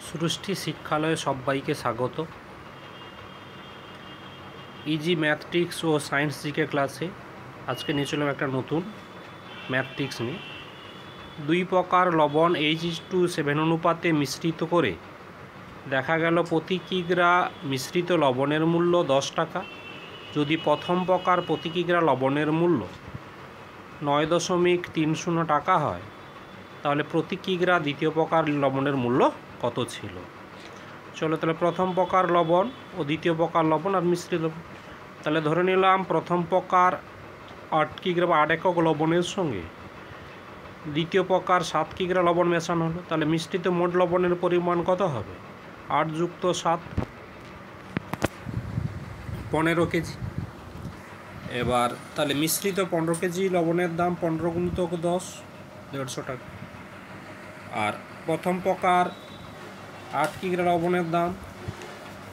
সৃষ্টি শিক্ষালয়ে সবাইকে স্বাগত। ইজি ম্যাথ ট্রিক্স ও সায়েন্স জিকে ক্লাসে আজকে নিয়ে চললাম একটা নতুন ম্যাথ ট্রিক্স নিয়ে। 2 প্রকার লবণ H:7 অনুপাতে মিশ্রিত করে দেখা গেল প্রতি কিগ্রা মিশ্রিত লবণের মূল্য 10 টাকা। যদি প্রথম প্রকার প্রতি কিগ্রা লবণের মূল্য 9.30 টাকা হয়, তাহলে প্রতি কিগ্রা দ্বিতীয় প্রকার লবণের মূল্য কত ছিল? চলো তাহলে প্রথম প্রকার লবণ ও দ্বিতীয় প্রকার লবণ আর মিশ্রিত লবণ, তাহলে ধরে নিলাম প্রথম প্রকার 8 কিগ্রা বা 8 একক লবণের সঙ্গে দ্বিতীয় প্রকার 7 কিগ্রা লবণ মেশানো হলো, তাহলে মিশ্রিত মোট লবণের পরিমাণ কত হবে? 8 + 7 15 কেজি। এবার তাহলে মিশ্রিত 15 কেজি লবণের দাম 15 × 10 150 টাকা। আর প্রথম প্রকার 8 কিগ্রা লবণের দাম,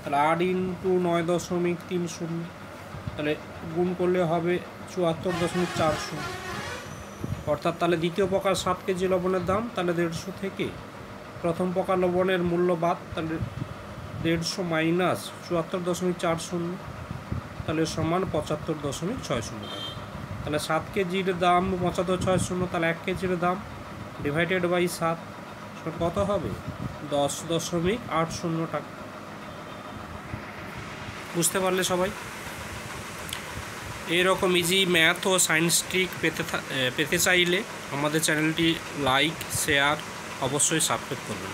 তাহলে 8 × 9.30, তাহলে গুণ করলে হবে 74.40। অর্থাৎ তাহলে দ্বিতীয় প্রকার 7 কেজি লবণের দাম, তাহলে 150 থেকে প্রথম প্রকার লবণের মূল্য বাদ, তাহলে 150 - 74.40, তাহলে সমান 75.60 টাকা। তাহলে 7 কেজির দাম 75.60, তাহলে 1 কেজির দাম ডিভাইডেড বাই 7 কত হবে? 10.80 টাকা। বুঝতে পারলে সবাই? এইরকম ইজি ম্যাথ ও সায়েন্স ট্রিক পেতে চাইলে আমাদের চ্যানেলটি লাইক শেয়ার অবশ্যই সাবস্ক্রাইব করবেন।